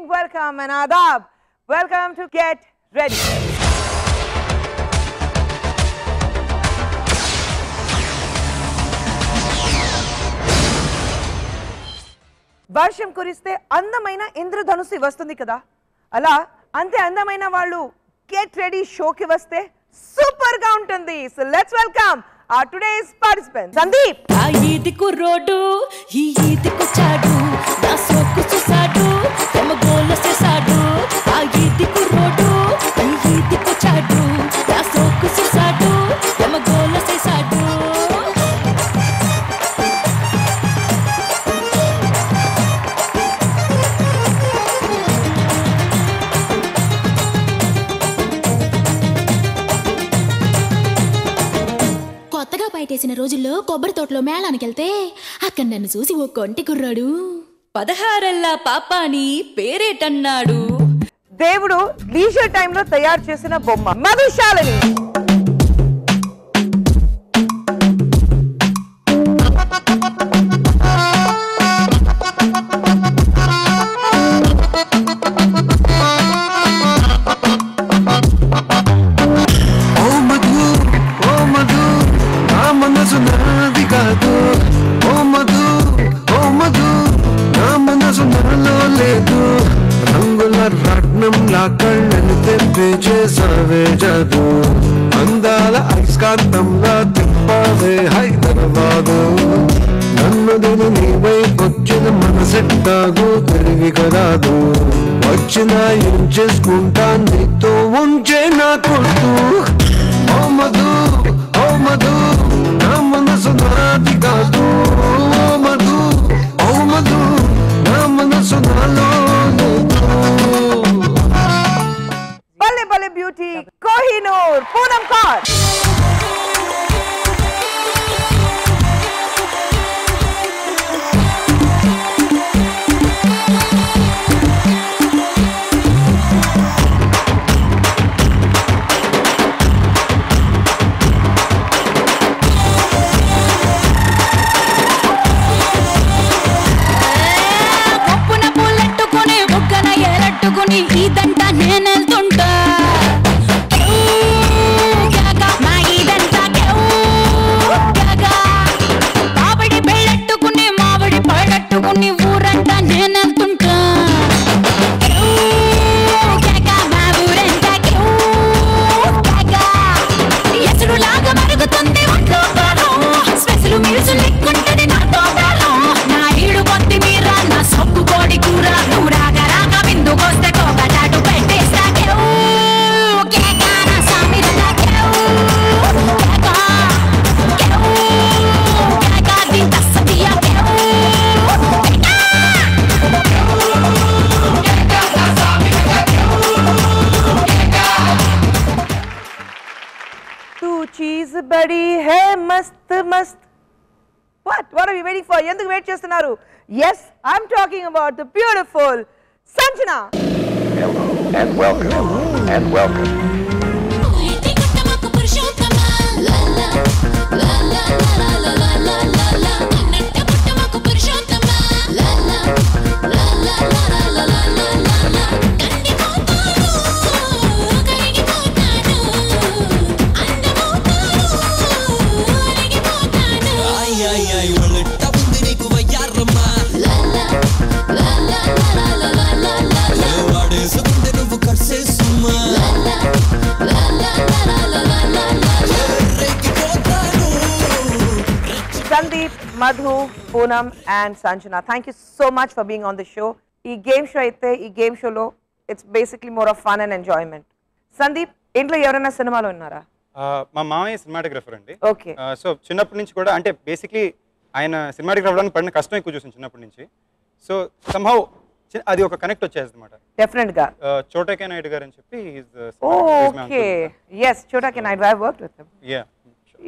welcome and adab. Welcome to Get Ready. వర్షం కురిస్తే అందమైన ఇంద్రధనుసు వస్తుంది కదా, అలా అంతే అందమైన వాళ్ళు గెట్ రెడీ షోకి వస్తే సూపర్ గా ఉంటుంది. So let's welcome our today's participant Sandeep. ఆ ఈదికు రోడ్డు ఈ ఈదికు చాడు నా సోకు చూసాడు తమ గోల చేసాడు. ఆ ఈదికు రోడ్డు ఈ ఈదికు చాడు నా సోకు చూసాడు తమ గోల చేసాడు. కొత్తగా బయటేసిన రోజుల్లో కొబ్బరి తోటలో మేళానికి వెళ్తే అక్కడ నన్ను చూసి ఓ కొంటి కుర్రాడు 16 పాపాని పేరేటన్నాడు. దేవుడు లీజర్ టైంలో తయారు చేసిన బొమ్మ మధుశాలిని. కళ్ళని తెప్పి చేసావే జాదు అందాల ఐస్కాంతంగా తిప్పావే హైదరాబాదు. నన్ను దిని నీ వైపొచ్చిన మనసెట్టాగు తిరిగి కదాదు. వచ్చినా ఏం చేసుకుంటా నీతో ఉంచే నా కొట్టు. ఓ మధు ఓ మధు నా మనసు నాది కాదు. ఓ మధు ఓ మధు నా మనసు నాలో భలే భలే బ్యూటీ కోహినూర్ పూనం కార్. ఇదంతా నేనెళ్తుంటా మావిడి పెళ్ళట్టుకుని మావిడి పళ్ళట్టుకుని ఊరంతా నేనెళ్తుంటా. ఎసురులాగా మరుగుతుంది ఒంట్లో స్పెషల్ మీల్స్ లెక్కుంటది నాతో నా ఈడు కొద్ది మీరా నా సొక్కు కోడి కూర నువ్వు రాగా రాగా విందుకొస్తే చీజ్ బడి హే మస్త్ మస్త్. What are we waiting for? ఎందుకు వెయిట్ చేస్తున్నారు? Yes, I'm talking about the beautiful Sanjana. Hello and welcome and welcome. Sandeep, Madhu, Poonam and Sanjana, thank you so much for being on the show. ఈ game show అయితే ఈ game షోలో it's basically more of fun and enjoyment. Sandeep, ఇంట్లో ఎవరైనా సినిమాలో ఉన్నారా? మా మామయ్య సినిమాటోగ్రఫర్ అండి. ఓకే. సో చిన్నప్పటి నుంచి కూడా అంటే బేసిక్లీ ఆయన సినిమాటోగ్రఫర్ అవ్వడానికి పడిన కష్టం ఎక్కువ చూసాను చిన్నప్పటి నుంచి. సో సమ్హౌ అది ఒక కనెక్ట్ వచ్చేది అనమాట. డెఫినెట్ గా చోటా కే నాయుడు గారు అని చెప్పి ఓకే. yes, చోటా కే Naidu, I have worked with him. Yeah.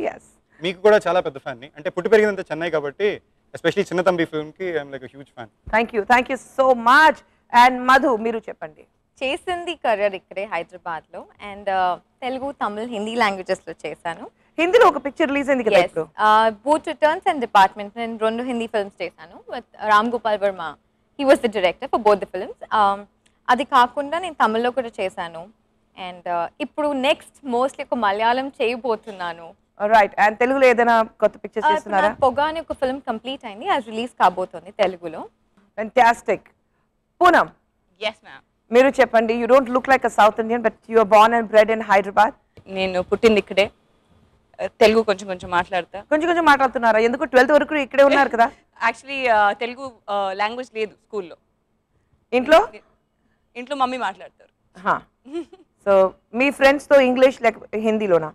Yes. మీకు కూడా చాలా పెద్ద ఫ్యాన్ ని, అంటే పుట్టి పెరిగినంత చెన్నై కాబట్టి ఎస్పెషల్లీ చిన్న తంబి ఫిల్మ్ కి I'm like huge fan. Thank you so much. And Madhu, మీరు చెప్పండి. చేసింది కరియర్ ఇక్కడే హైదరాబాద్లో అండ్ తెలుగు తమిళ్ హిందీ లాంగ్వేజెస్లో చేశాను. హిందీలో ఒక పిక్చర్ రిలీజ్ అయింది కదా ఇప్పుడు. బూట్ రిటర్న్స్ అండ్ డిపార్ట్మెంట్ నేను 2 హిందీ ఫిల్మ్స్ చేశాను with Ram Gopal Varma. He was the director for both the films. అది కాకుండా నేను తమిళ్లో కూడా చేశాను అండ్ ఇప్పుడు నెక్స్ట్ మోస్ట్లీ ఒక మలయాళం చేయబోతున్నాను. రైట్. అండ్ తెలుగులో ఏదైనా కొత్త పిక్చర్స్ చేస్తున్నారా? పొగ అనే ఒక ఫిల్మ్ కంప్లీట్ అయింది, అది రిలీజ్ కాబోతుంది తెలుగులో. ఫెంటాస్టిక్. Poonam, Yes, ma'am. మీరు చెప్పండి. You don't look like a south Indian but you are born and bred in Hyderabad. నేను పుట్టింది ఇక్కడే. తెలుగు కొంచెం కొంచెం మాట్లాడతా. కొంచెం మాట్లాడుతున్నారా? ఎందుకు 12th వరకు ఇక్కడే ఉన్నారు కదా? యాక్చువల్లీ తెలుగు లాంగ్వేజ్ లేదు స్కూల్లో. ఇంట్లో మమ్మీ మాట్లాడతారు. సో మీ ఫ్రెండ్స్ తో ఇంగ్లీష్ లేక హిందీలోనా?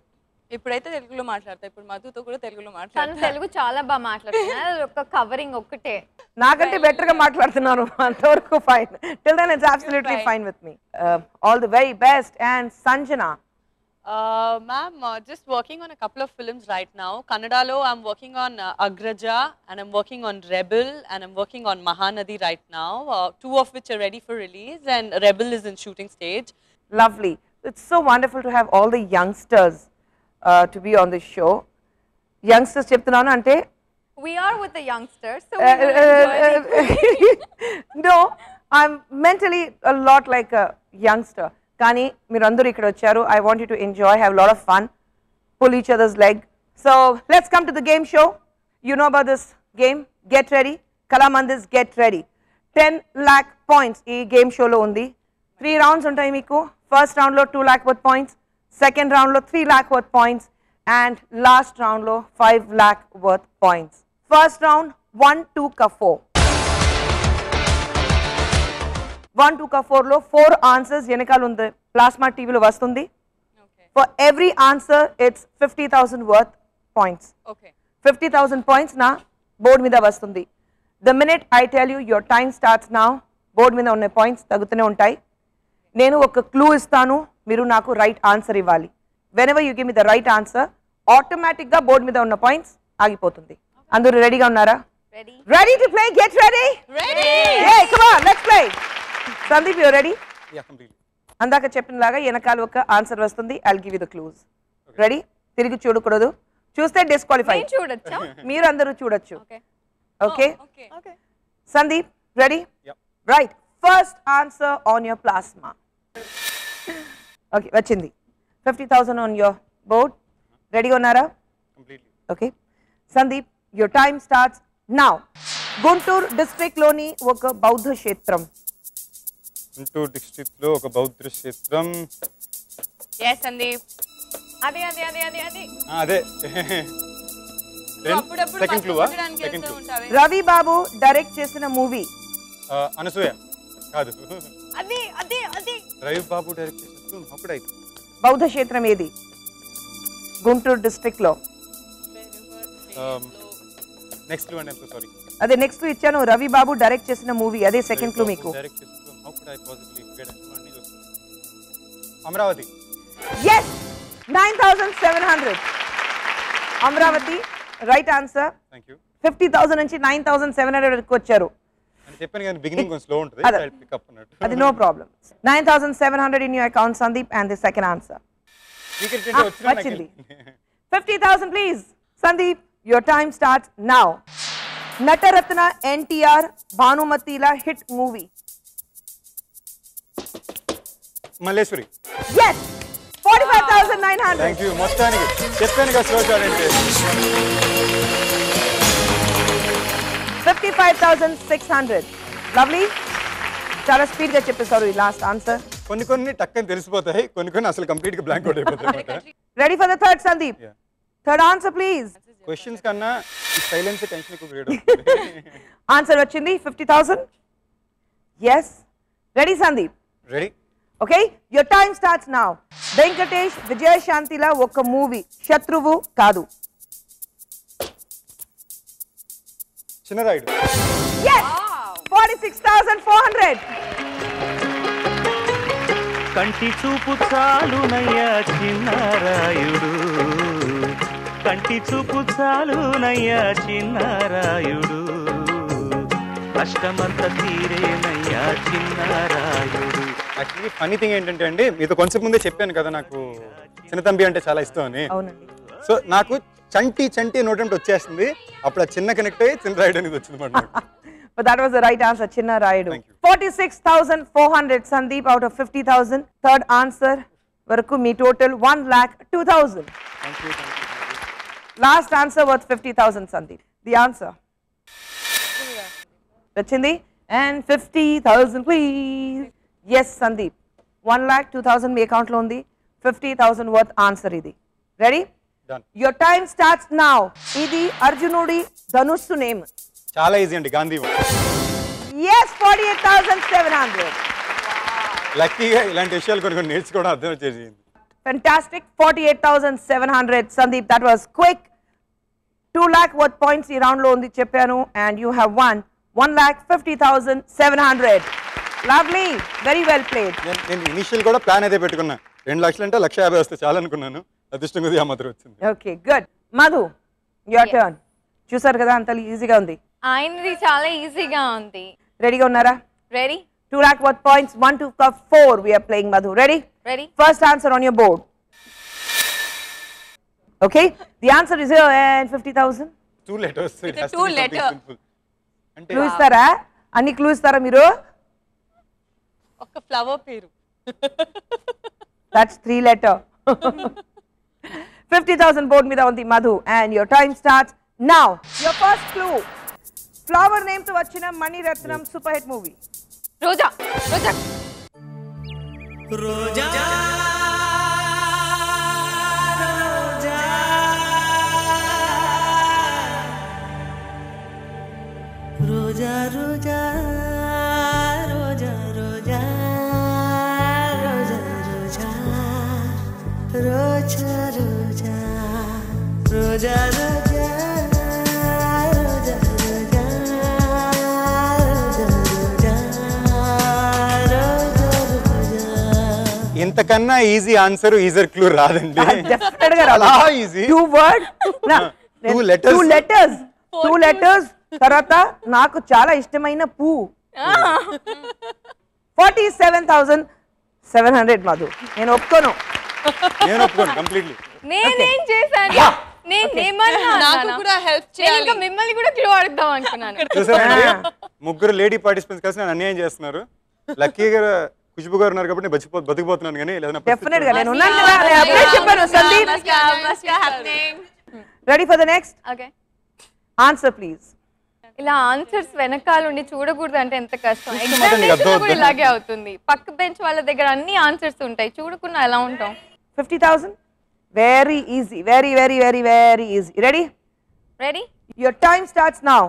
ఇప్పుడైతే తెలుగులో మాట్లాడతా. ఇప్పుడు మధుతో కూడా తెలుగులో తను మాట్లాడతా. తెలుగు చాలా బాగా మాట్లాడుతున్నారు, ఒక కవరింగ్ ఒక్కటే. నాకంటే బెటర్ గా మాట్లాడుతున్నారు, అంతవరకు fine. Till then it's absolutely fine with me. All the very best. And Sanjana. Ma'am, just working on a couple of films right now. Kannadalo, I'm working on Agraja, and I'm working on Rebel, and I'm working on Mahanadi right now. Two of which are ready for release, and Rebel is in shooting stage. Lovely. It's so wonderful to have all the youngsters to be on this show. Youngsters చెప్తున్నాను అంటే We are with the youngsters, so we will enjoy it. no, I'm mentally a lot like a youngster. కానీ మీరందరూ ఇక్కడ వచ్చారు. I want you to enjoy, have a lot of fun, pull each other's leg. So let's come to the game show. You know about this game. Get ready. Kalamandi's Get Ready. 10 lakh points ఈ game షోలో ఉంది. 3 rounds ఉంటాయి మీకు. First రౌండ్లో 2 lakh worth points, second రౌండ్లో 3 lakh worth points, and last రౌండ్లో 5 lakh worth points. First round 1, 2 ka 4. 1, 2 ka 4లో 4 answers వెనకాల ఉంది, ప్లాస్మా టీవీలో వస్తుంది. For every answer it's 50,000 worth points. Okay. 50,000 points నా బోర్డు మీద వస్తుంది. The minute I tell you your time starts now. Board మీద ఉన్న పాయింట్స్ తగ్గుతూనే ఉంటాయి. నేను ఒక క్లూ ఇస్తాను, మీరు నాకు రైట్ ఆన్సర్ ఇవ్వాలి. Whenever you give me the right answer, ఆటోమేటిక్గా బోర్డు మీద ఉన్న పాయింట్స్ ఆగిపోతుంది. అందరూ రెడీగా ఉన్నారా? Ready to play? Get ready. Hey, come on, let's play. Sandeep, you ready? Yeah, completely. అందాక చెప్పినలాగా వెనకాల ఒక ఆన్సర్ వస్తుంది. I'll give you the clues. Ready? తిరిగి చూడకూడదు, చూస్తే డిస్క్వాలిఫై. చూడొచ్చా? మీరు అందరూ చూడొచ్చు. Okay. Okay. Okay. Sandeep, ready? Yeah. Right. First answer on your plasma. Okay, వచ్చింది. 50,000 ఆన్ యువర్ బోర్డ్. రెడీగా ఉన్నారా? Completely. Okay. Sandeep, your time starts now. Guntur డిస్ట్రిక్ట్లోని ఒక బౌద్ధ క్షేత్రం. గుంటూరు డిస్ట్రిక్ట్లో ఒక బౌద్ధ క్షేత్రం. Yes, Sandeep. అదే అదే అప్పుడప్పుడు సెకండ్ క్లూ. మర్చిపోవడానికి సెకండ్ వెళ్తూ క్లూ. ఉంటావే. రవి బాబు డైరెక్ట్ చేసిన మూవీ. అనసూయ కాదు. అదే రవి బాబు డైరెక్ట్ చేసిన అప్పుడైతే బౌద్ధ క్షేత్రం ఏది గుంటూరు డిస్ట్రిక్ట్లో? నెక్స్ట్ క్లూ అండి. I'm so sorry. అదే నెక్స్ట్ ఇచ్చాను. రవి బాబు డైరెక్ట్ చేసిన మూవీ, అదే సెకండ్ క్లూ మీకు. డైరెక్ట్ చేసిన how could I possibly forget? Amaravati. yes, 9,700. Amaravati right answer. Thank you. 50,000 నుంచి 9,700 వరకు వచ్చారు. అని చెప్పాను కానీ బిగినింగ్ కొంచెం స్లో ఉంటుంది. అదే. ఐ పిక్ అప్ అన్నట్టు. అది no problem. 9,700 in your account Sandeep, and the second answer cricket వచ్చింది. 50,000 please. Sandeep, your time starts now. Nataratna NTR భానుమతిల hit movie. Malleswari. yes, 45,900. Thank you. మొత్తానికి చెప్పాను కదా స్లో చూడండి. 55,600. లవ్లీ. చాలా స్పీడ్ గా చెప్పేశారు ఈ లాస్ట్ ఆన్సర్. కొన్ని టక్కని తెలిసిపోతాయి, కొన్ని అసలు కంప్లీట్ గా బ్లాంక్ అవుట్ అయిపోతాయి. Ready for the third Sandeep? Third answer please. Questions కన్నా ఈ సైలెన్స్ టెన్షన్ ఎక్కువ క్రియేట్ అవుతుంది. ఆన్సర్ వచ్చింది 50,000. Yes, ready Sandeep? Ready. Okay, your time starts now. Venkatesh విజయశాంతిల ఒక మూవీ. శత్రువు కాదు. చిన్నరాయుడు. yes, 46,400. కంటి చూపు చాలునయ్యా చిన్నారాయుడు, కంటి చూపు చాలునయ్యా Chinnarayudu, కష్టమంత తీరేనయ్యా Chinnarayudu. Actually funny thing ఏంటంటే అండి, మీతో కొంచెం ముందే చెప్పాను కదా నాకు చిన్నతంబి అంటే చాలా ఇష్టం అని. అవునండి. సో నాకు చంటి నోటంటే వచ్చేస్తుంది. అప్పుడు ఆ చిన్న కనెక్ట్ అయ్యి చిన్నరాయుడు అనేది వచ్చింది మాట. But that was the right answer, Chinna Rayudu. Thank you. 46,400, Sandeep, out of 50,000. Third answer, varaku me total 1,02,000. Thank you. Last answer worth 50,000, Sandeep. The answer. Vachindi, and 50,000, please. Yes, Sandeep. 1,02,000 me account lo undi. 50,000 worth answer idi. Ready? Done. Your time starts now. Idi Arjunudi Dhanussu name. చాలా easy అండి, Gandhi. Yes, 48,700. లక్కీగా ఇలాంటి విషయాలు కొన్ని కొన్ని నేర్చుకోవడం అర్థం వచ్చేసి. Fantastic. 48,700. Sandeep, that was quick. 2 lakh worth points ఈ round లో ఉంది చెప్పాను, and you have won 1,50,700. Lovely. Very well played. నేను ఇనిషియల్ కూడా ప్లాన్ అయితే పెట్టుకున్నా. 2 లక్షలు అంటే 1,50,000 వస్తే చాలా అనుకున్నాను. అదృష్టం కొద్దిగా ఆ మాత్రం వచ్చింది. Okay, good. Madhu, your turn. చూసారు కదా అంత ఈజీగా ఉంది. ఆయనది చాలా ఈజీగా ఉంది. రెడీగా ఉన్నారా? Ready 2 lakh worth points. 1 to 4 we are playing, Madhu. Ready? Ready First answer on your board. Okay, the answer is here, and 50,000. 2 letters. It has to two be something letter. simple. అంటే clue ఇస్తారా? అన్ని clue ఇస్తారా మీరు? ఒక flower పేరు. That's 3 letter. 50,000 board మీద ఉంది Madhu, and your time starts now. Your first clue. Flower name తో వచ్చిన Mani Ratnam super hit movie. రోజా రోజా రోజా రోజా రోజా రోజా రోజా రోజా రోజా రోజా రోజా రోజా ఇంతకన్నా ఈజీ ఆన్సర్ ఈజర్ క్లూ రాదండి. Definitely గా రాదు. చాలా easy. 2 word. Two letters. 2 letters. 2 letters. తర్వాత నాకు చాలా ఇష్టమైన పూ. 47,700 Madhu. నేను ఒప్పుకోను. నేను ఒప్పుకోను కంప్లీట్లీ. నేనేం చేశాను? నేనేమన్నా నాకు కూడా హెల్ప్ నేను ఇంకా చేయాలి. మిమ్మల్ని కూడా క్లూ అడుగుదాం అనుకున్నాను. చూసారండి, ముగ్గురు లేడీ పార్టిసిపెంట్స్ కలిసి నన్ను అన్యాయం చేస్తున్నారు. లక్కీగా ఖుష్బు గారు ఉన్నారు కాబట్టి బతికిపోతున్నాను, కానీ లేదా Definitely గా నేను ఉన్నాను కదా. నేను అప్పుడే చెప్పాను Sandeep. Ready for the next? Okay Answer please. ఇలా ఆన్సర్స్ వెనకాల ఉండి చూడకూడదు అంటే ఎంత కష్టం. చూస్తే ఎగ్జామ్ మాత్రం నీకు కూడా అర్థమవుతుందా? ఇలాగే అవుతుంది. పక్క బెంచ్ వాళ్ళ దగ్గర అన్ని ఆన్సర్స్ ఉంటాయి, చూడకుండా ఎలా ఉంటాం? 50,000. Very easy. Very, very, very, very easy. Ready? Ready Your time starts now.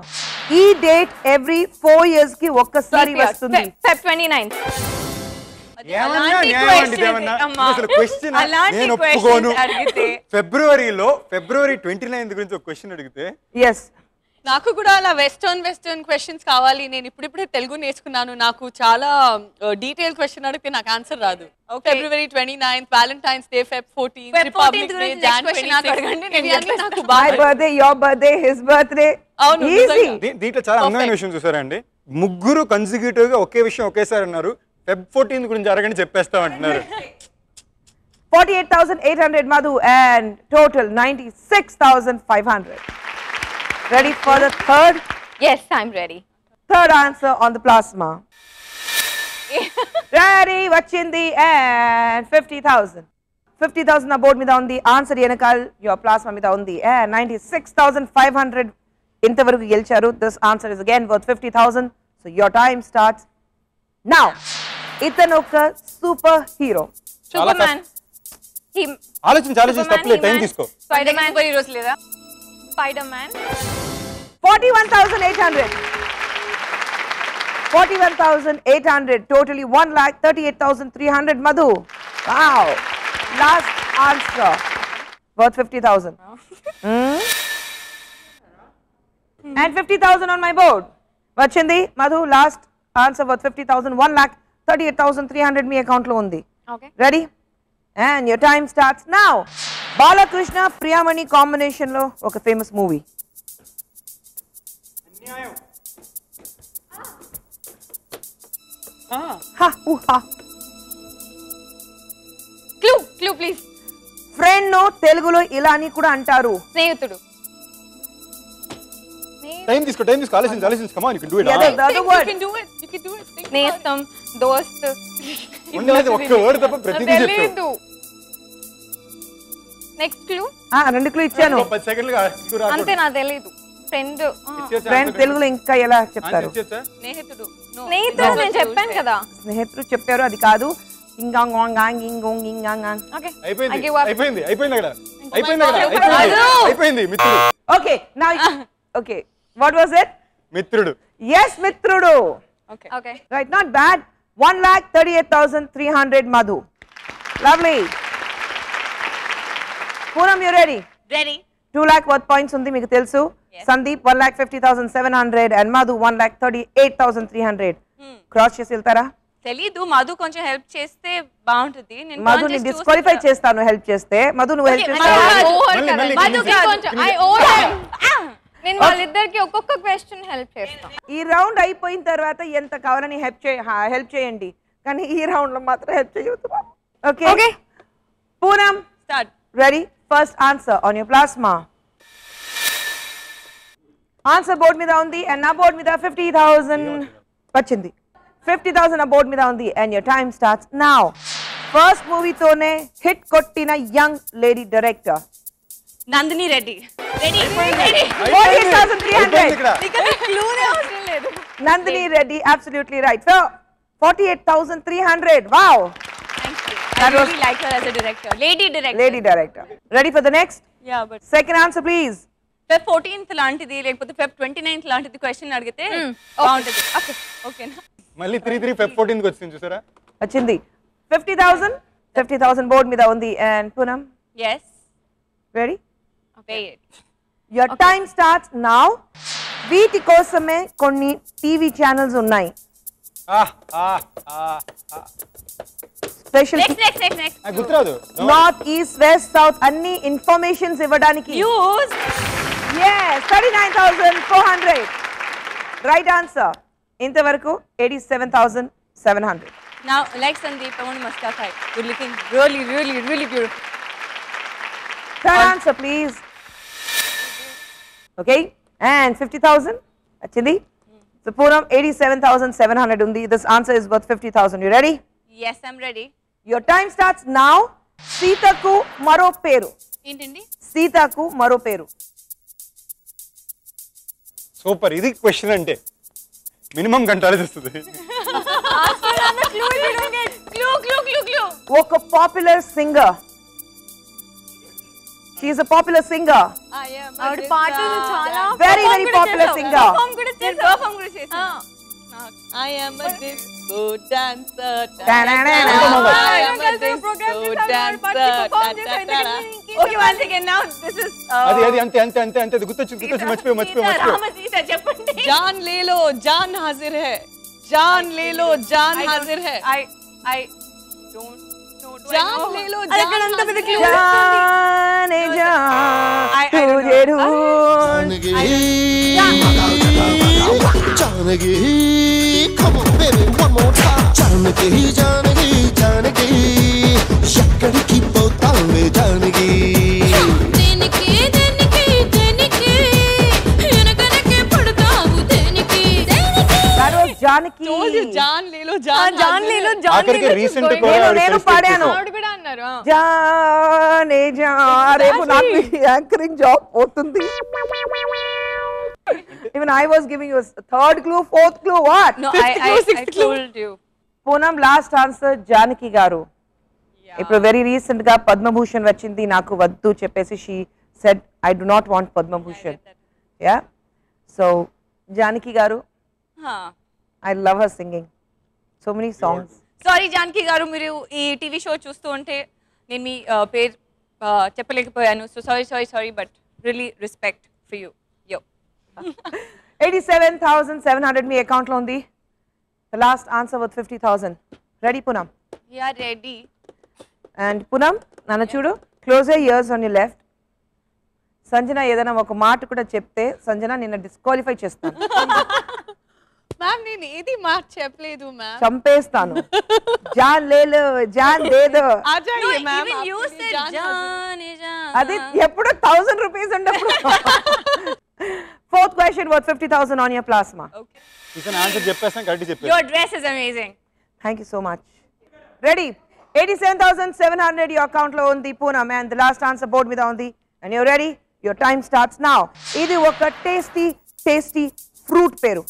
ఈ date every 4 years కి ఒక్కసారి వస్తుంది. Feb 29th. ఏమన్నా న్యాయం అండి ఇదేమన్నా? అసలు క్వశ్చన్ నేను ఒప్పుకోను. ఫిబ్రవరిలో ఫిబ్రవరి 29 గురించి ఒక క్వశ్చన్ అడిగితే Yes. నాకు కూడా అలా వెస్టర్న్ క్వశ్చన్స్ కావాలి. నేను ఇప్పుడిప్పుడే తెలుగు నేర్చుకున్నాను. నాకు చాలా డీటెయిల్ క్వశ్చన్ అడిగితే నాకు ఆన్సర్ రాదు. ఫిబ్రవరి 29th, Valentine's day, Feb 14th, republic day, Jan 26th. నాకు My బాగా birthday, your birthday, his birthday. అవును, Easy. నిజంగా. దీంట్లో చాలా అందమైన విషయం చూసారండి. ముగ్గురు కన్సిక్యూటివ్ గా ఒకే విషయం ఒకేసారి అన్నారు. Feb 14 గురించి అరగంట చెప్పేస్తాం అంటున్నారు. 48,800 Madhu, and total 96,500. Ready for the third Yes, I'm ready. answer on the plasma. Ready? Vachindi, and 50,000. 50,000 na board మీద ఉంది. Answer వెనకాల your plasma మీద ఉంది, and 96,500 ఇంతవరకు గెలిచారు. This answer is again worth 50,000. So your time starts now. ఇతను ఒక super hero. Superman. ఆలోచించి తప్పలేదు, టైం తీసుకో. Spider-Man. ఈ రోజు లేదా? Spider-Man. 41,800. 41,800. Totally 1,38,300 Madhu. Wow. Last answer. Worth 50,000. And 50,000 on my board. Vachindi, Madhu, last answer worth 50,000. 1,38,300 me account లో ఉంది. Okay. Ready? And your time starts now. Balakrishna Priyamani combination లో ఒక famous movie. Ha, ha. Clue please. Friend నో తెలుగులో ఇలా అని కూడా అంటారు. స్నేహితుడు. టైం తీసుకో ఆలోచించు come on you can do it Yeah, the other word. You can do it. You can do it. Think నేస్తం దోస్త్ ఉండలేదు ఒక్క వర్డ్ తప్ప ప్రతిదీ చెప్పు తెలీదు. నెక్స్ట్ క్లూ రెండు క్లూ ఇచ్చాను 10 సెకండ్లుగా అంతే నాకు తెలీదు. ఫ్రెండ్ ఫ్రెండ్ తెలుగులో ఇంకా ఎలా చెప్తారు? స్నేహితుడు. No. స్నేహితుడు నేను చెప్పాను కదా. స్నేహితులు చెప్పారు, అది కాదు. ఓకే అయిపోయింది అక్కడ మిత్రుడు. Okay now okay what was it? మిత్రుడు. yes మిత్రుడు. Okay. Okay right, not bad. 1,38,300 Madhu. Lovely. Poonam, you ready? Ready. 2 lakh worth points undi meeku telusu. Sandeep 1,50,700 and Madhu 1,38,300. Cross chesi veltara? తెలీదు మధు కొంచెం help చేస్తే బాగుంటుంది. నేను మధు ని disqualify చేస్తాను help చేస్తే. మధు నువ్వు హెల్ప్ చేస్తావు. నేను వాళ్ళిద్దరికి ఒక్కొక్క క్వశ్చన్ హెల్ప్ చేస్తాను. ఈ రౌండ్ అయిపోయిన తర్వాత ఎంత కావాలని హెల్ప్ చేయండి, కానీ ఈ రౌండ్ లో మాత్రం హెల్ప్ చేయొద్దు. Okay okay Poonam start. Ready? First answer on your plasma. Answer board మీద ఉంది అండ్ నా బోర్డ్ మీద 50,000 వచ్చింది. 50,000 నా బోర్డ్ మీద ఉంది and your time starts now. First మూవీతోనే హిట్ కొట్టిన young lady director Nandini Reddy. Ready 48,300. క్లూనే అవసరం లేదు. Nandini Reddy, absolutely right. So 48,300. Wow. Thank you. I really like her as a director. Lady director. Ready for the next? Yeah, but Second answer, please. Feb 14th లాంటిది లేకపోతే Feb 29th లాంటిది question అడిగితే బాగుంటుంది. Okay ఓకేనా? మళ్ళీ 3 Feb 14th కి వచ్చింది చూసారా? వచ్చింది 50,000 board మీద ఉంది and Poonam. Yes. Ready? Pay it. Your time starts now. వీటి కోసమే కొన్ని టీవీ ఛానల్స్ ఉన్నాయి. స్పెషల్ నెక్స్ట్ గుర్తురాదు. నార్త్ ఈస్ట్ వెస్ట్ సౌత్ అన్ని ఇన్ఫర్మేషన్స్ ఇవ్వడానికి. యూస్. Yes, 39,400. Right answer. ఇంతవరకు 87,700. Now like Sandeep, I want Mustafa. Good looking, really beautiful. Third answer, please. Okay, and 50,000. Achindi. So Poonam 87,700 undi. This answer is worth 50,000. You ready? Yes, I'm ready. Your time starts now. Sitaku maro peru. ఏంటండి? Sitaku maro peru. Super. ఇది question అంటే minimum గంట ఆలోచిస్తుంది. Clue. ఒక popular singer. She is a popular singer. ఆవిడ పాటలు చాలా Very popular singer. Perform కూడా చేశాను. I am a disco dancer. I am a disco dancer. Okay, once again now this is అది అంతే గుర్తొచ్చింది మర్చిపోయి. రామసీత చెప్పండి. జాన్ ले लो जान हाजिर है. जान ले लो जान हाजिर है. I don't know. जान ले लो जान అంత పెద్ద క్లూ. जाने जा तुझे ढूंढ जानगी come on baby one more time जानगी ఎక్కడికి పోతావే जानगी దేనికి ఎనకనకే పడతావు దేనికి That was Janaki. जान ले लो जान ఆఖరికి రీసెంట్ నేను పాడాను. ఆవిడ కూడా అన్నారు. जाने जा రేపు నాకు యాంకరింగ్ జాబ్ పోతుంది. Even I was giving you a third clue, fourth clue, what? No, I told you. Poonam last answer Janaki garu. ఇప్పుడు వెరీ రీసెంట్ గా పద్మభూషణ్ వచ్చింది, నాకు వద్దు చెప్పేసి she said I do not want Padma Bhushan. Yeah, so Janaki garu, I love her singing so many songs. Sorry Janaki గారు, మీరు ఈ TV show చూస్తూ ఉంటే నేను మీ పేరు చెప్పలేకపోయాను. So sorry but really respect for you. 87,700 మీ అకౌంట్ లో ఉంది. The last answer with 50,000. Ready Poonam? Yeah, ready. And Poonam, nana చూడు, close your ears on your left. Sanjana ఏదైనా ఒక మాట కూడా చెప్తే సంజన నిన్న డిస్క్వాలిఫై చేస్తాను. మ్యామ్ నేను ఏది మాట చెప్పలేదు మ్యామ్. చంపేస్తాను. జాన్ లేలో జాన్ దేదో. అది ఎప్పుడు 1,000 రూపీస్ ఉండప్పుడు Fourth question worth 50,000 on your plasma. Okay. ఇతను ఆన్సర్ చెప్పేస్తాను కరెక్ట్ చెప్పేసి Your dress is amazing. Thank you so much. Ready? 87,700 your account lo undi Poonam, and the last answer board మీద ఉంది. And you're ready? Your time starts now. ఇది ఒక tasty fruit పేరు.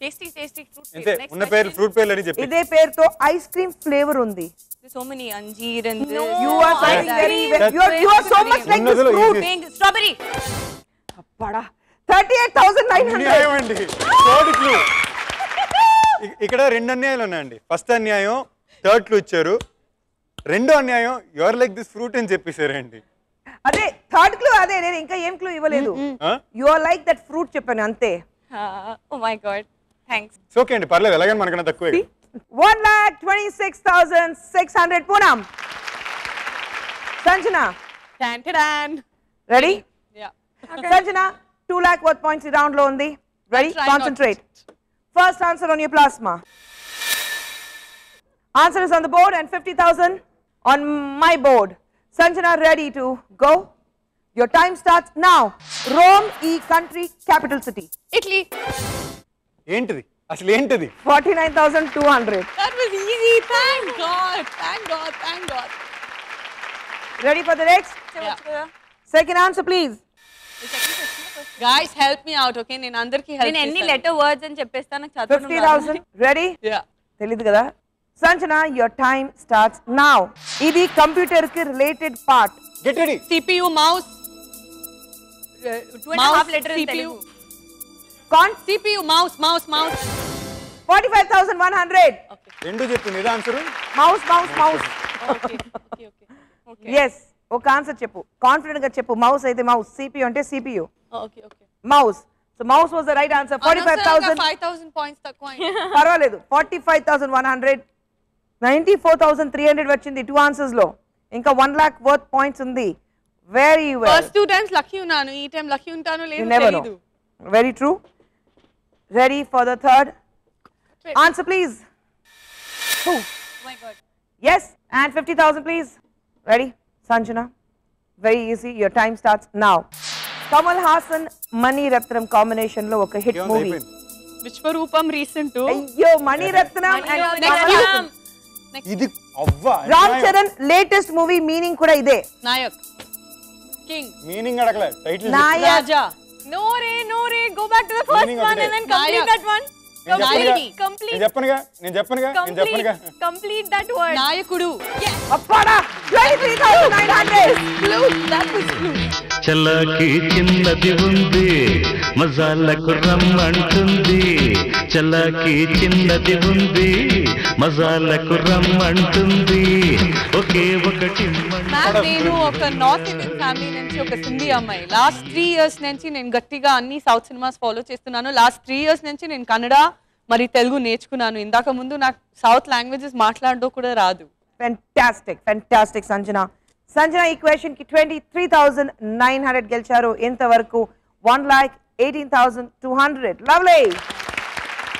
Tasty fruit. అంతే Next ఉన్న పేరు question. Fruit పేర్లు అని చెప్పి ఇదే పేరుతో ఐస్ క్రీమ్ ఫ్లేవర్ ఉంది. There's so many anjeer and this. You are saying very That's- well. You are so much like this ఉన్నదిలో fruit. easy. Pink strawberry. అబ్బడా 38,900. అన్యాయం అండి థర్డ్ క్లూ ఇక్కడ రెండు అన్యాయాలు ఉన్నాయండి ఫస్ట్ అన్యాయం థర్డ్ క్లూ ఇచ్చారు రెండో అన్యాయం యువర్ లైక్ దిస్ ఫ్రూట్ అని చెప్పేశారండి అదే థర్డ్ క్లూ అదే నేను ఇంకా ఏం క్లూ ఇవ్వలేదు. You are like that fruit చెప్పాను అంతే. Oh my God. Thanks. Okay అండి పర్లేదు ఎలాగని మనకన్నా తక్కువే 1,26,600 Poonam. Sanjana, Tan. ready? Yeah. Sanjana, 2 lakh worth points ఈ round లో ఉంది. Ready? I'll try not Concentrate. First answer on your plasma. Answer is on the board and 50,000 on my board. Sanjana, ready to go? Your time starts now. Rome, country capital city. Italy. ఏంటిది అసలు ఏంటిది 49,200. That was easy. Thank God. Ready for the next? Yeah. Second answer, please. Guys, help me out, okay? నేను అందరికి help నేను ఎన్ని చేస్తాను. Letter words అని చెప్పేస్తా నాకు చదవడం 50,000. Ready? Yeah. తెలీదు కదా Sanjana your time starts now. ఇది కంప్యూటర్ కి related part. Get ready CPU, mouse. 2.5 letters CPU. Telugu. CPU, mouse. 45,100. రెండు చెప్పింది ఇదే ఆన్సర్ మౌస్ Okay. ఎస్ ఒక ఆన్సర్ చెప్పు కాన్ఫిడెంట్ గా చెప్పు మౌస్ అయితే మౌస్ CPU అంటే CPU Okay. Mouse so mouse was the right answer 45,000 5,000 points తక్కువ పర్వాలేదు 45,100 94,300 వచ్చింది 2 ఆన్సర్స్ లో ఇంకా 1 lakh వర్త్ పాయింట్స్ ఉంది very well first 2 times lucky ఉన్నాను ఈ టైం లక్కీ ఉంటానో You లేదో never know. తెలీదు Very true. Ready for the third? Answer, please. Oh my God. Yes, and 50,000, please. Ready? Sanjana. Very easy. Your time starts now. Kamal Haasan, Mani Ratnam combination lo oka hit movie. Vishwaroopam recent Ayyo, Mani Ratnam and next Kamal one. Haasan. ఇది అవ్వా Ram Charan latest movie meaning kuda ide. Nayak king meaning అడగలే title Nayak. రాజా No, Ray. Go back to the first Meaning one ఒకటే. and then complete Nayak. that one. నేను Complete. చెప్పనుగా Complete that word. నాయకుడు Appada 23,900. that was blue చల్లకి చిన్నది ఉంది మజాలకు రమ్మంటుంది చల్లకి చిన్నది ఉంది మజాలకు రమ్మంటుంది ఒకే ఒకటి మ్యామ్ నేను ఒక నార్త్ ఇండియన్ ఫ్యామిలీ నుంచి ఒక సింధీ అమ్మాయి లాస్ట్ 3 years నుంచి నేను గట్టిగా అన్ని సౌత్ సినిమాస్ ఫాలో చేస్తున్నాను లాస్ట్ 3 years నుంచి నేను కన్నడ మరి తెలుగు నేర్చుకున్నాను ఇందాక ముందు నాకు సౌత్ లాంగ్వేజెస్ మాట్లాడడం కూడా రాదు Fantastic, Sanjana. Sanjana equation ki 23,900 గెలిచారు ఇంతవరకు 1,18,200. Lovely.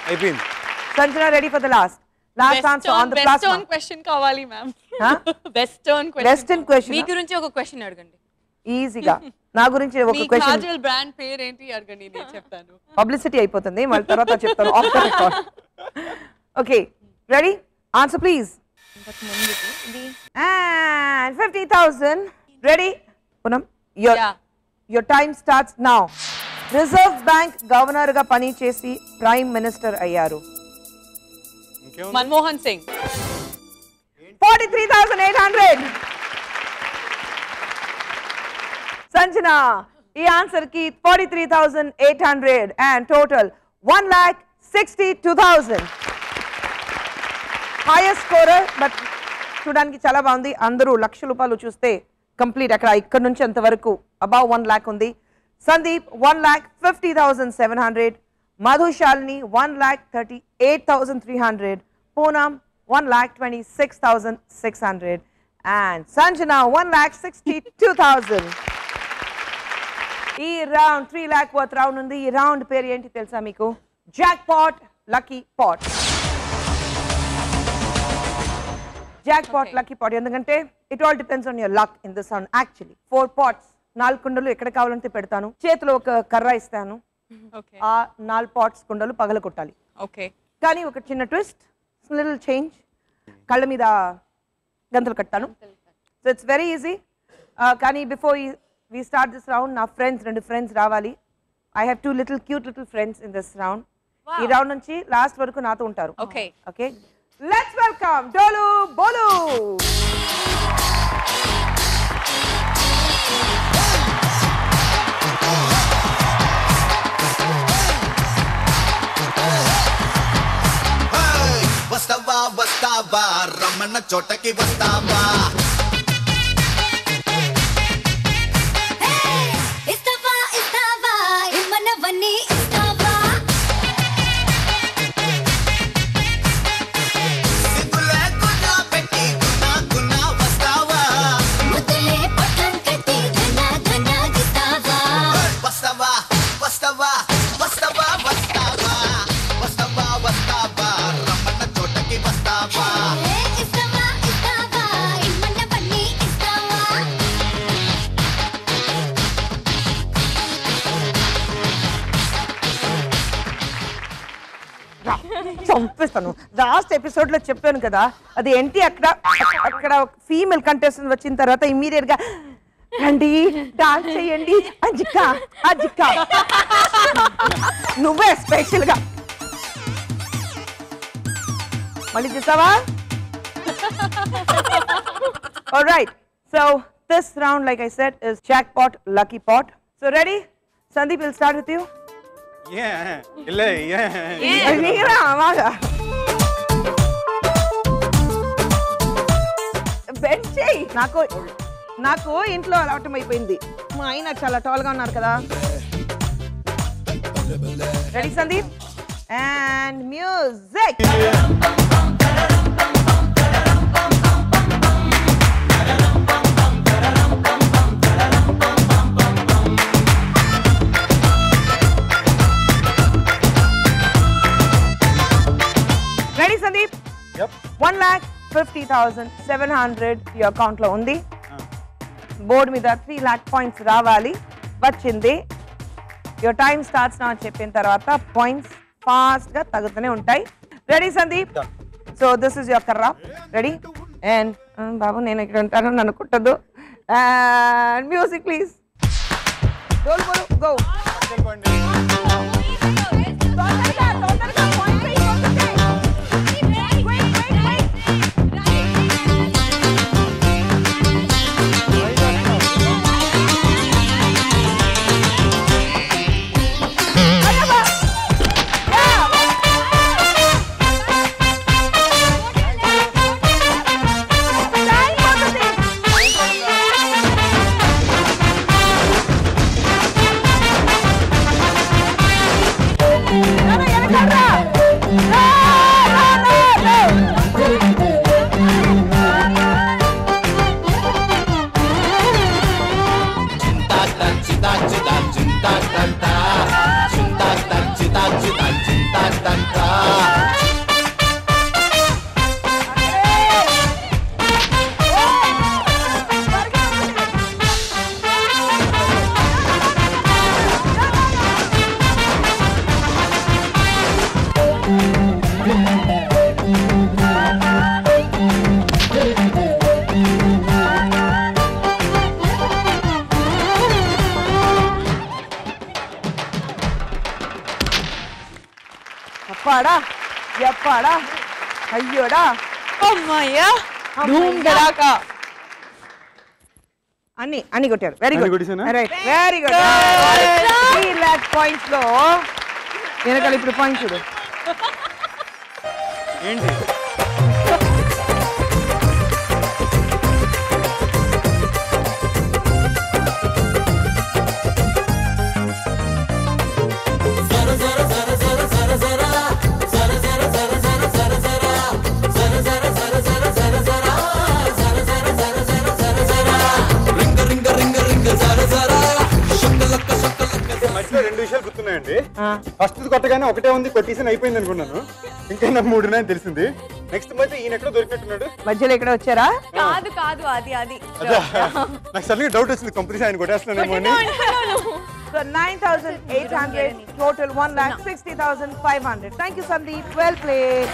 అయిపోయింది Sanjana, ready for the last answer on the western plasma. Question కావాలి ma'am Huh? Western Western question. మీ గురించి ఒక క్వశ్చన్ అడగండి. ఈజీగా నా గురించి ఒక మీ క్వశ్చన్ కాజల్ బ్రాండ్ పేరు ఏంటి అడగండి నేను చెప్తాను పబ్లిసిటీ అయిపోతుంది మళ్ళీ తర్వాత చెప్తాను of the record. Okay ready answer please and 50,000 ready Poonam your time starts now. Reserve Bank governor ga pani chesi prime minister ayyaru. Manmohan Singh 43,800. Sanjana ఈ ఆన్సర్ కి 43,800 and total 1,62,000. highest scorer but చూడడానికి చాలా బాగుంది అందరూ లక్ష రూపాయలు చూస్తే కంప్లీట్ అక్కడ ఇక్కడ నుంచి అంత వరకు అబౌవ్ 1 lakh ఉంది సందీప్ 1,50,700 మధుశాలిని 1,38,300 పూనం 1,26,600 and సంజన 1,62,000. ఈ రౌండ్ 3 lakh వర్త్ రౌండ్ ఉంది ఈ రౌండ్ పేరు ఏంటి తెలుసా మీకు jackpot lucky pot jackpot lucky pot ఎందుకంటే it all depends on your luck in this round actually 4 pots 4 కుండలు ఎక్కడ కావాలంటే పెడతాను చేతిలో ఒక కర్ర ఇస్తాను Okay. ఆ 4 పాట్స్ కుండలు పగల కొట్టాలి. Okay. కానీ ఒక చిన్న ట్విస్ట్, లిటిల్ చేంజ్, కళ్ళ మీద గంతలు కట్టాను. So it's very easy. కానీ before we start this round నా రెండు ఫ్రెండ్స్ రావాలి. I have 2 little cute little friends in this round. ఈ రౌండ్ నుంచి లాస్ట్ వరకు నాతో ఉంటారు. Okay. ఓకే, లెట్స్ వెల్కమ్ డోలు బోలు. వస్తావా వస్తావా రమ్మన్న చోటకి వస్తావా ఇస్తావా ఇస్తావా ఇమ్మన్నవన్నీ ఇస్తావా సిగ్గులే గున్నా పెట్టి గున్నా వస్తావా ముద్దులే పట్టం కట్టి ధన ధన గిస్తావా వస్తావా వస్తావా వస్తావా వస్తావా వస్తావా వస్తావా రమ్మన్న చోటకి వస్తావా ఇస్తావా ఇస్తావా ఇమ్మన్నవన్నీ ఇస్తావా చంపేస్తాను. లాస్ట్ ఎపిసోడ్ లో చెప్పాను కదా, అది ఏంటి అక్కడ ఫీమేల్ కంటెస్టెంట్ వచ్చిన తర్వాత ఇమ్మీడియట్ గా రండి డాన్స్ చేయండి అజిక్క అజిక్క, నువ్వే స్పెషల్ గా మళ్ళీ చేసావా? Alright, so this round, like I said, is jackpot, lucky pot. So ready? Sandeep, we'll start with you. నీరా బాగా బెండ్ చేయి. నాకు ఇంట్లో అలవాటు అయిపోయింది. మా ఆయన చాలా టాల్ గా ఉన్నారు కదా. Ready Sandeep? And music. Ready Sandeep? 1,50,700 ఈ అకౌంట్ లో ఉంది. బోర్డు మీద 3 lakh పాయింట్స్ రావాలి. వచ్చింది. యువర్ టైమ్ స్టార్ట్స్ నా అని చెప్పిన తర్వాత పాయింట్స్ ఫాస్ట్ గా తగ్గుతూనే ఉంటాయి. Ready Sandeep? So this is your కర్రా. రెడీ? అండ్ బాబు నేను ఇక్కడ ఉంటాను నన్ను కుట్టద్దు. And music please. Go go. ఎప్పాడా అయ్యోడా అమ్మయ్యా ధూమ్ ధడాకా అన్ని కొట్టారు. Very good, right, very good. 3 lakh points లో వెనకాల ఇప్పుడు పాయింట్ చూడు. ఏంటి మధ్యలో 2 విషయాలు గుర్తున్నాయండి. ఫస్ట్ కొట్టగానే ఒకటే ఉంది, కొట్టేసి అయిపోయింది అనుకున్నాను. ఇంకా నాకు 3 ఉన్నాయని తెలిసింది. నెక్స్ట్ మధ్య ఈయన ఎక్కడో దొరికినట్టున్నాడు. మధ్యలో ఎక్కడ వచ్చారా? కాదు కాదు అది నాకు సడన్గా డౌట్ వచ్చింది, కంపెనీ ఆయన కొట్టేస్తున్నానేమో అని. So 9,800, total 1,60,500. Thank you, Sandeep. Well played.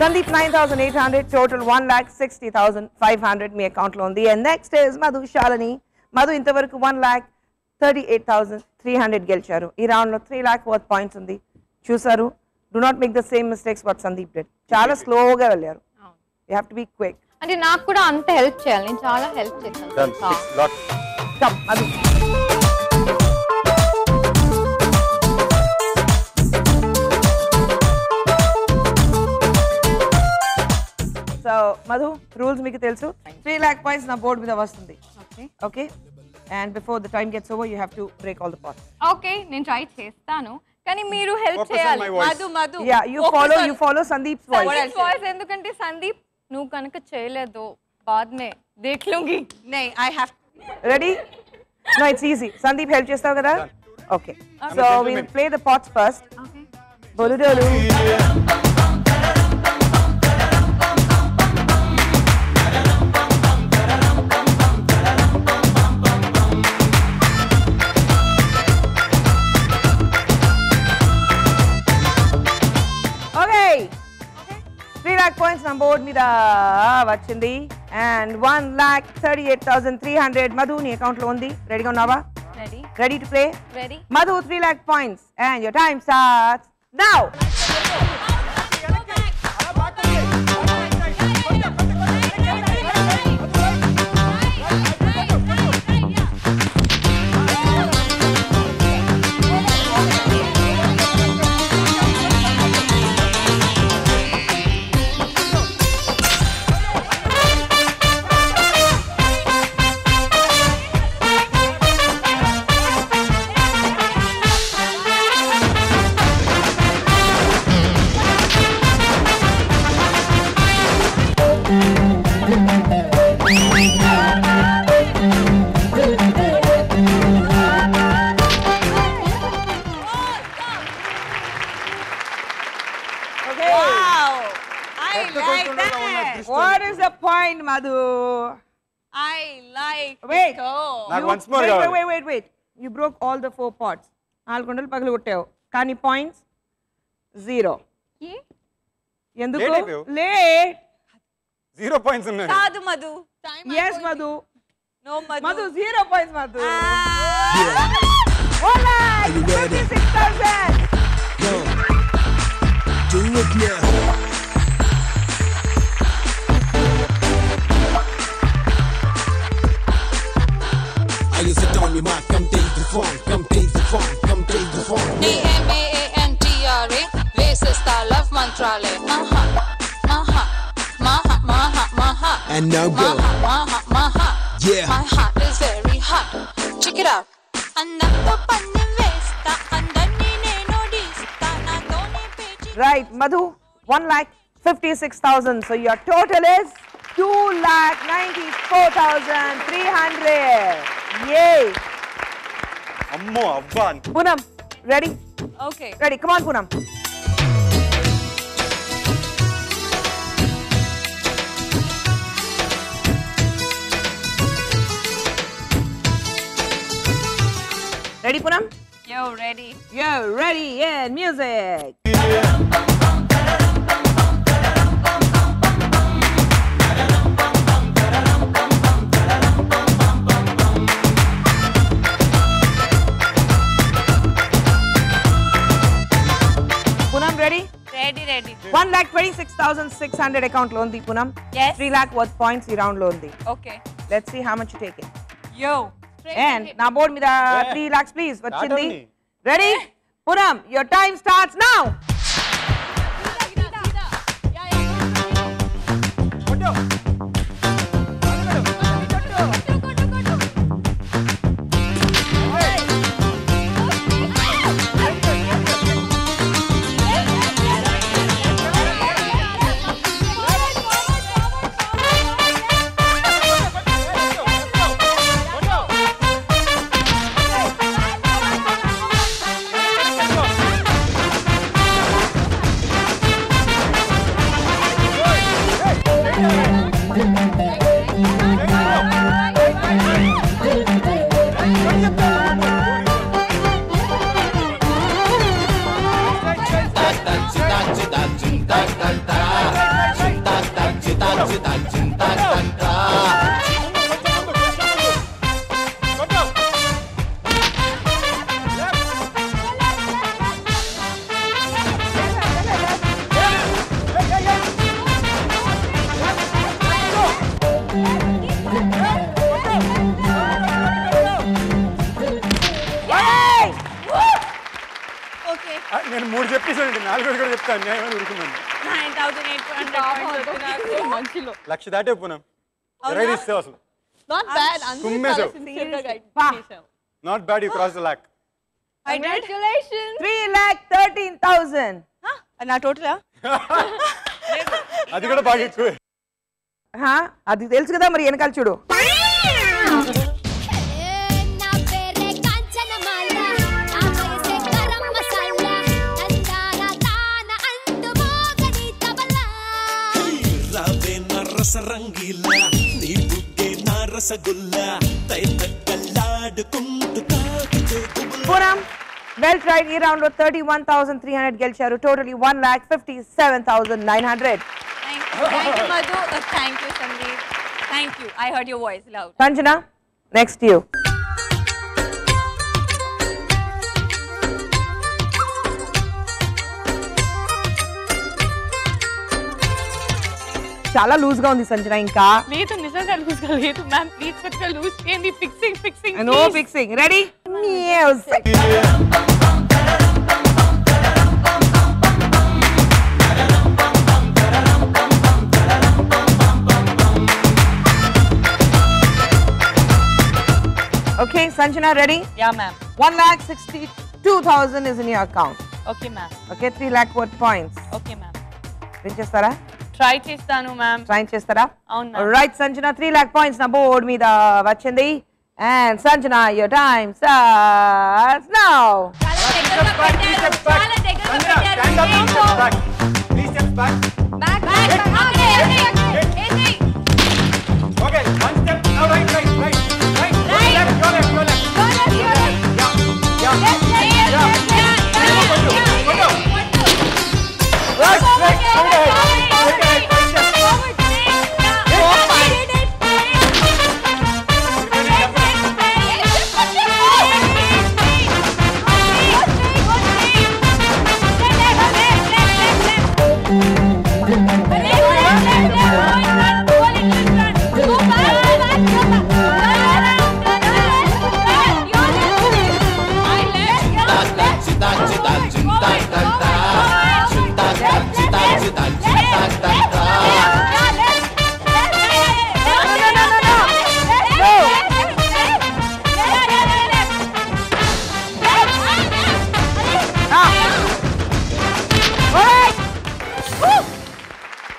Sandeep 9,800, total 1,60,500 me account లో ఉంది. And next is Madhu Shalini. Madhu ఇంతవరకు 1,38,300 గెలిచారు. ఈ రౌండ్ లో 3 lakh worth points ఉంది. చూసారు? Do not make the same mistakes what Sandeep did. చాలా స్లోగా వెళ్ళారు. You have to be quick. అంటే నాకు కూడా అంత హెల్ప్ చేయాలి, నేను చాలా హెల్ప్ చేశాను. Done. 6 lot. Come, Madhu. So, Madhu, rules మీకు తెలుసు. 3 lakh points నా బోర్డు మీద వస్తుంది. Okay? And before the time gets over, you have to break all the pots. Okay, నేను ట్రై చేస్తాను, కానీ మీరు హెల్ప్ Focus on చేయాలి. my voice. Madhu. Yeah, you follow Sandeep's voice. Sandeep voice ఎందుకంటే సందీప్ నువ్వు కనుక చేయలేదు బాద్ మే Dekh లూంగి. No, I have. Ready? No, it's easy. Sandeep help చేస్తావు కదా? Okay. So, gentleman. we'll play the pots first. Okay. Boludolu. Okay. 3 lakh points na board మీద వచ్చింది. And 1,38,300 Madhu నీ account లో ఉంది. రెడీగా ఉన్నావా? Ready Ready to play? Ready. Madhu 3 lakh points and your time starts now. Okay. Wow. I That's the like control of our that. distance. What is the point, Madhu? I like. Wait. Go. నాకు once more కావాలి. Wait. You broke all the 4 pots. 4 కుండలు పగలు కొట్టావు. కానీ points 0. ఎందుకు? Late అయిపోయావు. Late. 0 points ఉన్నాయి. Kaadu Madhu. Time. Yes, Madhu. No Madhu. Madhu 0 points, Madhu. Ah. 1,56,000. Do it now. I used to tell me, man, come take the phone, come take the phone, come take the phone. DMANTRA, వేసేస్తా love మంత్రాలే. మహా మహా మహా మహా మహా And now go. మహా మహా. Yeah. My heart is very hot. Check it out. అందరితో పన్ను వేస్తా, అందరినీ నేను డిస్తా, నాతోనే పేచి. Right, Madhu, 1,56,000. So your total is 2,94,300. Yay! అమ్మో అబ్బా. Poonam, ready? Okay. Ready? Come on, Poonam. Ready, Poonam? Yo, ready. You're ready. Yeah, music. Poonam, ready? Ready. 1,26,600 account lo undi, Poonam. Yes. 3 lakh worth points ఈ round లో ఉంది. Okay. Let's see how much you take it. Yo. And నా board మీద 3 lakhs please వచ్చింది. అవని. Ready? Poonam, your time starts now. నేను 3 చెప్పేసానండి, 4 కూడా చెప్తాను. అన్యాయం అని ఊరుకున్నాను. 9,800 మంచిలో లక్ష దాటే పూనం 20 ఇస్తావు అసలు. Not bad. Not bad, you cross the lakh. Congratulations. 3,13,000. నా టోటలా అది కూడా బాగా ఎక్కువే. అది తెలుసు కదా, మరి వెనకాల చూడు. రసరంగిలా నీ బుగ్గే నా రసగుల్లా తైతక్కలాడుకుంటూ తాకితే పూనం వెల్ ట్రైడ్. ఈ రౌండ్ లో 31,300 గెలిచారు. Totally 1,57,900. Thank you, Madhu. Thank you, Sandeep. Thank you. I heard your voice loud. Sanjana, next you. చాలా లూజ్ గా ఉంది సంజన. ఇంకా లేదు, నిజంగా లూజ్ గా లేదు మ్యామ్. ప్లీజ్ కొద్దిగా లూజ్ చేయండి. Fixing no fixing. Ready music. Okay, Sanjana, ready? Yeah, ma'am. 1,62,000 is in your account. Okay, ma'am. Okay, 3 lakh worth points. Okay, ma'am. Win చేస్తారా? ట్రై చేస్తాను మ్యామ్. ట్రై చేస్తారా? అవును. రైట్ సంజన, 3 lakh points నా board మీద వచ్చింది. And Sanjana, your time starts now. Okay, one step now, right.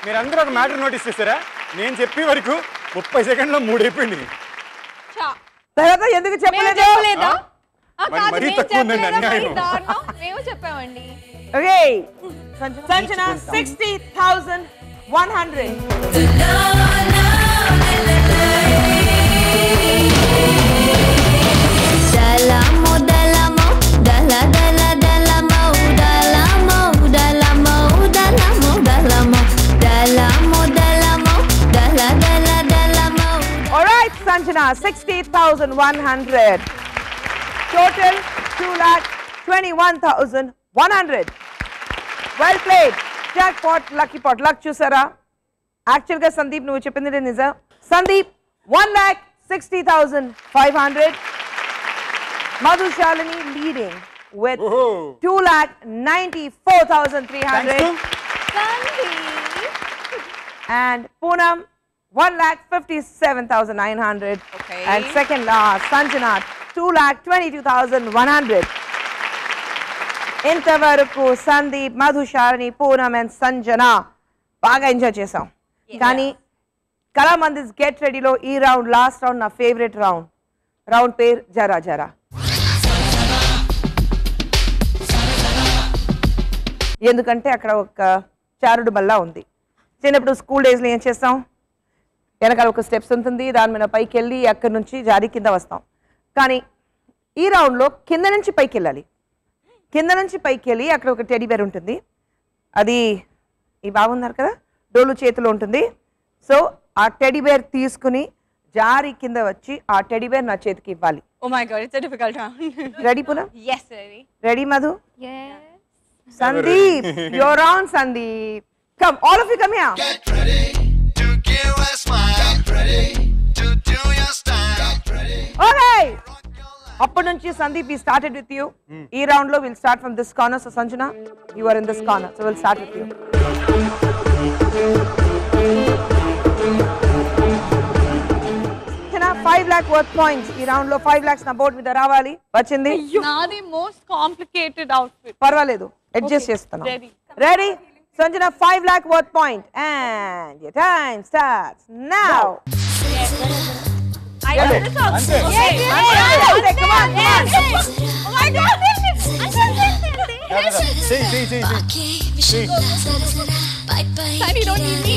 మీరందరూ ఒక matter notice చేశారా? నేను చెప్పే వరకు 30 సెకండ్లో 3 అయిపోయింది. తర్వాత ఎందుకు చెప్పలేదు? మరీ తక్కువ ఉందండి అన్యాయం. మేము చెప్పామండి. Okay Sanjana, 60,100. Alright, Sanjana, 60,100. Total 2,21,100. Well played. Jackpot, lucky pot. Luck chusara. Actually, Sandeep, నువ్వు చెప్పింది నిజం. Sandeep, 1,60,500. Madhu Shalini leading with 2,94,300. And Poonam, 1,57,900. Okay. And second last, Sanjana, 2,22,100. ఇంతవరకు సందీప్, మధుశాలిని, పూనం అండ్ సంజన బాగా ఎంజాయ్ చేసాం. కానీ కళామందిస్ గెట్ రెడీలో ఈ రౌండ్, లాస్ట్ రౌండ్, నా favourite round. Round పేరు జరా జరా. ఎందుకంటే అక్కడ ఒక చారుడు బల్ల ఉంది. చిన్నప్పుడు స్కూల్ డేస్లో ఏం చేస్తాం, వెనకాల ఒక స్టెప్స్ ఉంటుంది, దాని మీద పైకి వెళ్ళి అక్కడి నుంచి జారి కింద వస్తాం. కానీ ఈ రౌండ్లో కింద నుంచి పైకి వెళ్ళాలి. కింద నుంచి పైకి వెళ్ళి అక్కడ ఒక టెడీ బేర్ ఉంటుంది. అది ఈ బాగున్నారు కదా, డోలు చేతిలో ఉంటుంది. సో ఆ టెడీ బేర్ తీసుకుని జారి కింద వచ్చి ఆ టెడీ బేర్ నా చేతికి ఇవ్వాలి. Oh my god, it's a difficult round. Ready Poonam? Yes, ready. Ready Madhu? Yes. Sandeep, you're on Sandeep. Come, all of you come here. Get ready to give a smile. Get ready to do your style. Get ready. Okay. అప్పటి నుంచి Sandeep we started with you. ఈ round లో we'll start from this corner. So Sanjana, you are in this corner. So we'll start with you. Sanjana, 5 lakh worth points. ఈ round లో 5 lakhs నా board మీద రావాలి. వచ్చింది? నాది most complicated outfit. పర్వాలేదు. అడ్జస్ట్ చేస్తాను. Ready. Ready? Sanjana, 5 lakh worth point. And your time starts now. I know this song. Ante. Okay. Ante, come on, come on. Oh my god. See. Sunny, don't need me.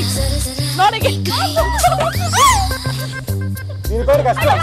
Not again. దీని పేరు కష్టం.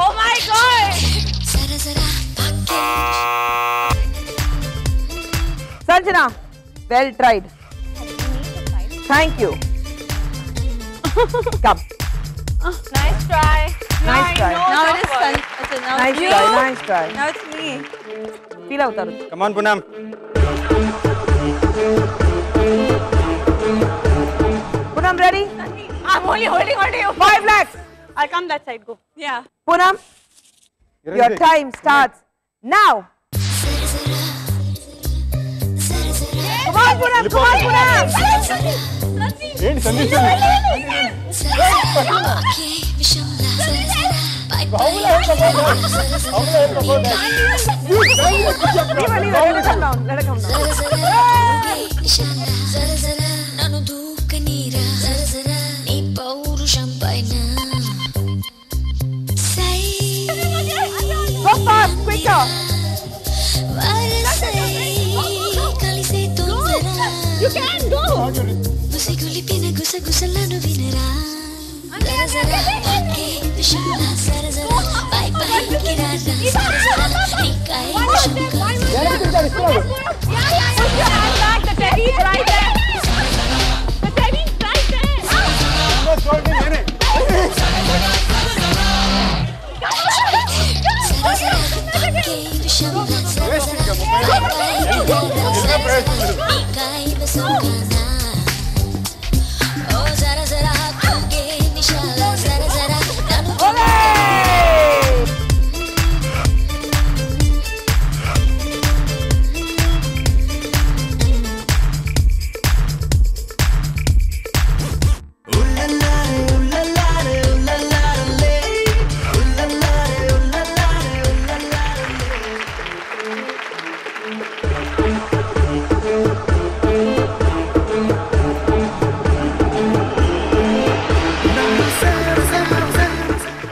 Oh my god. Sanjana, well tried. Thank you. Come. Nice try. Nice try. Now it is fun. Now Nice you. try, nice try. Now it's me. Feel అవుతారు. Come on, Poonam. Poonam, ready? I'm only holding on to you. 5 lakhs. I'll come that side, go. Yeah. Poonam, your time starts now. Come on, Poonam, come on, Poonam. ఏంటి Sandeep? Leave her, let her come down, let her come down. Go fast, quicker. You can go. The teddy's right there. The teddy's right there.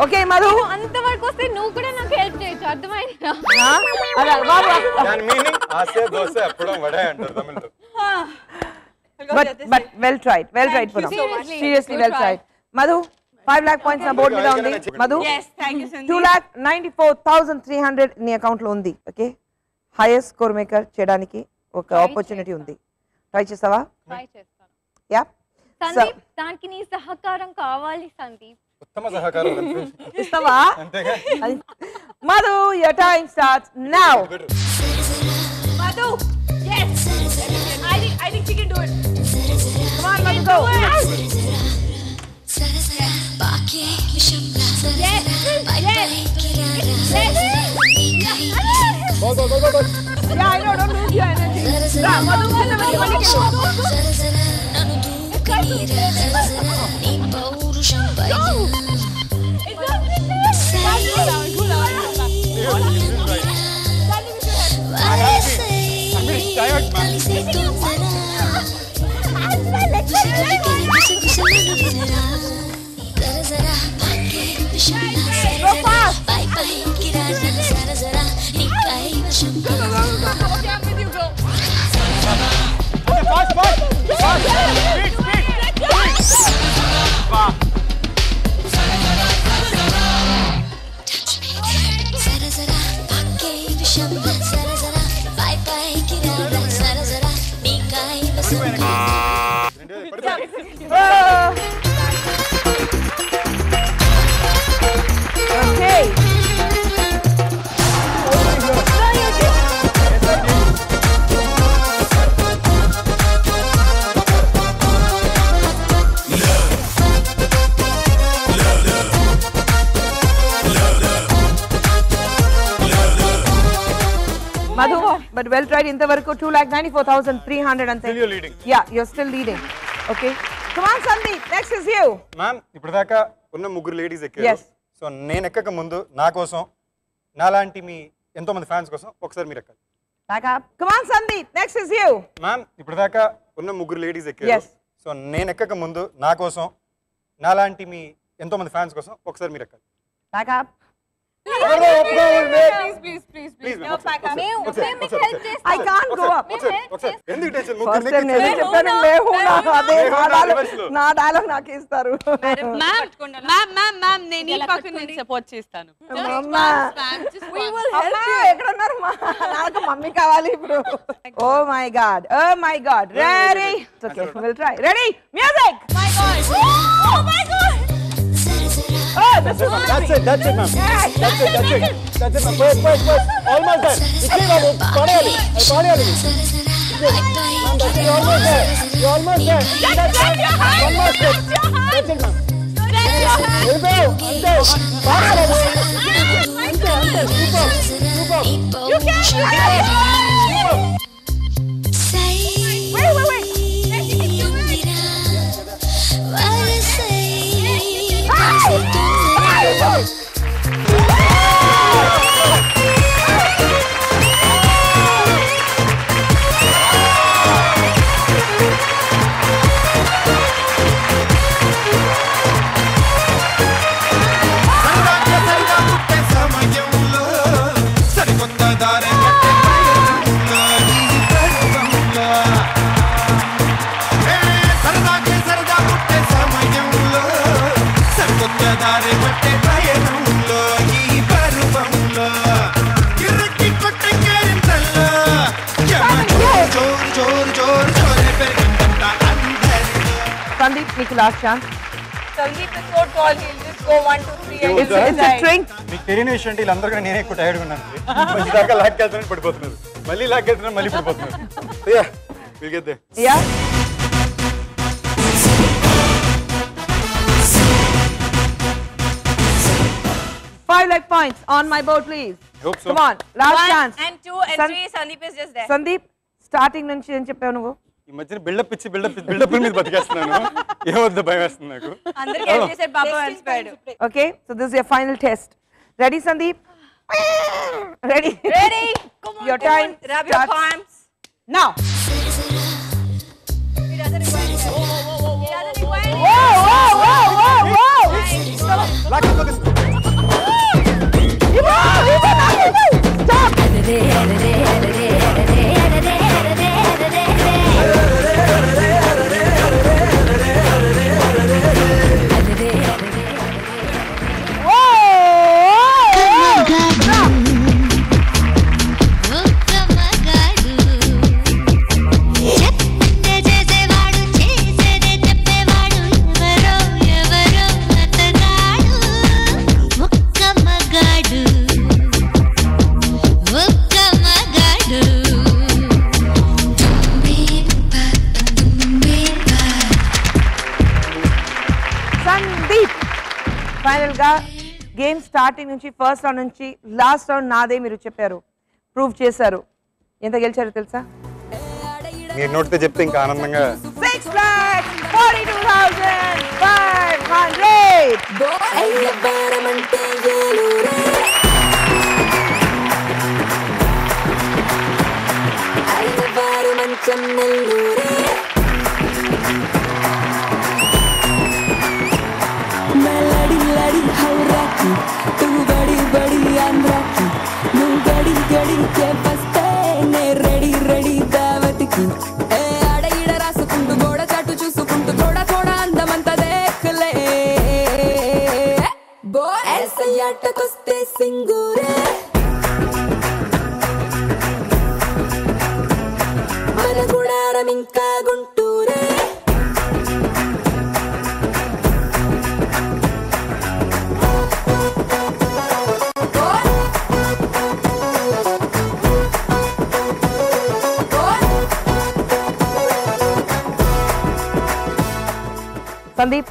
Okay, Madhu. అంతవరకు వస్తే నువ్వు కూడా నాకు help చేయొచ్చు, అర్థమైందా? అలా బాబు. దాని మీనింగ్ ఆసే దోస అప్పడం వడ అంటారు తమిళ్లో. But well tried, Poonam. Seriously, well tried. Madhu, 5 lakh points na board మీద ఉంది. Madhu, Yes, thank you, Sandeep. 2,94,300 నీ అకౌంట్ లో ఉంది. ఓకే, హైయెస్ట్ స్కోర్ మేకర్ చేయడానికి ఒక ఆపర్చునిటీ ఉంది. ట్రై చేస్తావా? ట్రై చేస్తాను. యా. సందీప్, దానికి నీ సహకారం కావాలి సందీప్. ఉత్తమ సహకారం ఇస్తావా? అంతేగా. Madhu, your time starts now. Madhu. Yes. I think she can do it. Come on, Madhu, go. Go, go, go, go, go. Yeah, I know, don't lose your energy. Ra, Madhu, It's not divert ma'am. Fast, fast, fast. Speed, speed. Wow. Okay. Madhu, but well tried. ఇంతవరకు 2,94,300 అంతే. Still you're leading. Yeah, you're still leading. Okay. Come on, Sandeep. Next is you. Ma'am ఇప్పటిదాకా ఉన్న ముగ్గురు ladies ఎక్కారు. Yes. So నేను ఎక్కక ముందు నా కోసం నాలాంటి మీ ఎంతో మంది ఫ్యాన్స్ కోసం ఒకసారి మీరు ఎక్కాలి. Back up. Come on, Sandeep. Next is you. Ma'am ఇప్పటిదాకా ఉన్న ముగ్గురు లేడీస్ ఎక్కారు. Yes. సో నేను ఎక్కక ముందు నా కోసం నాలాంటి మీ ఎంతో మంది ఫ్యాన్స్ కోసం ఒకసారి మీరు ఎక్కాలి. Back up. Please I can't go up. ఎందుకు టెన్షన్ First time నేను చెప్పాను లేవు నాకు అదే నా డైలాగ్ నాకు ఇస్తారు. మ్యామ్ నేను ఈ పక్క నుంచి సపోర్ట్ చేస్తాను. ఎక్కడ ఉన్నారు నాకు మమ్మీ కావాలి ఇప్పుడు. Oh my god. Ready? It's okay. We'll try. Ready? Music. Oh my god. Oh, that's it, ma'am. That's it, ma'am. That's it, ma'am. Wait. Almost there. Ikli babu, padayali. Ma'am, that's it. You're almost there. One more step. That's it, ma'am. Ante. Padayali. Ante. Super. You can. Wait. Sandeep, make last chance. Sandeep is so tall, he'll just go 1, 2, 3 and It's a string. మీకు తెలియని విషయం అంటే వీళ్ళందరూ కూడా నేనే ఎక్కువ టైర్డ్గా ఉన్నాను. మంచి దాకా లాక్కెళ్తున్నాను పడిపోతున్నారు, మళ్ళీ లాక్కెళ్తున్నాను మళ్ళీ పడిపోతున్నారు. We'll get there. Yeah. Five leg points on my board, please. Hope so. Come on, last chance. 1 and 2 and 3, Sandeep is just there. Sandeep, starting నుంచి ఏం చెప్పావు నువ్వు? ఈ మధ్యన బిల్డప్ మీద బతికేస్తున్నాను. ఏమొద్దు భయం వేస్తుంది నాకు. అందరికీ help చేశాడు, పాపం inspired. Okay, so this is your final test. Ready, Sandeep? Ready? Come on, Your time rub your starts palms. now. He doesn't require it. He doesn't require it. Whoa! Lock it, focus. Stop! Final గా game starting నుంచి first round నుంచి last round నాదే మీరు చెప్పారు, prove చేశారు. ఎంత గెలిచారు తెలుసా? మీరు నోటితో చెప్తే ఇంకా ఆనందంగా 6,42,500. నెల్లూరే मैं लड़ी लड़ी हौरा की तू बड़ी बड़ी आंध्रा की नू गड़ी गड़ी के बस्ते ने रेडी रेडी दावत की ए आड़ ఈడ రాసుకుంటూ గోడ చాటు చూసుకుంటూ थोड़ा थोड़ा అందమంతా దేఖలే బో ऐसे ఆటకొస్తే సింగూరే మన గుడారం ఇంకా గుంటూరే Sandeep,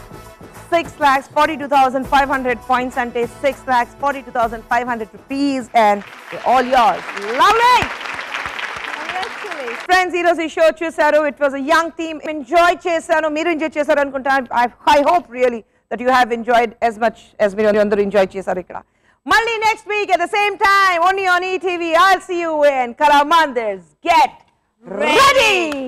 6,42,500 points and 6,42,500 rupees and they're all yours. Lovely! Friends, heroes show Chesaru. It was a young team. Enjoy Chesaru. Meeru enjoy Chesaru anukunta. I hope really that you have enjoyed as much as me enjoy Chesaru ikkada. Malli next week at the same time only on ETV. I'll see you in Kalamandirs. Get ready!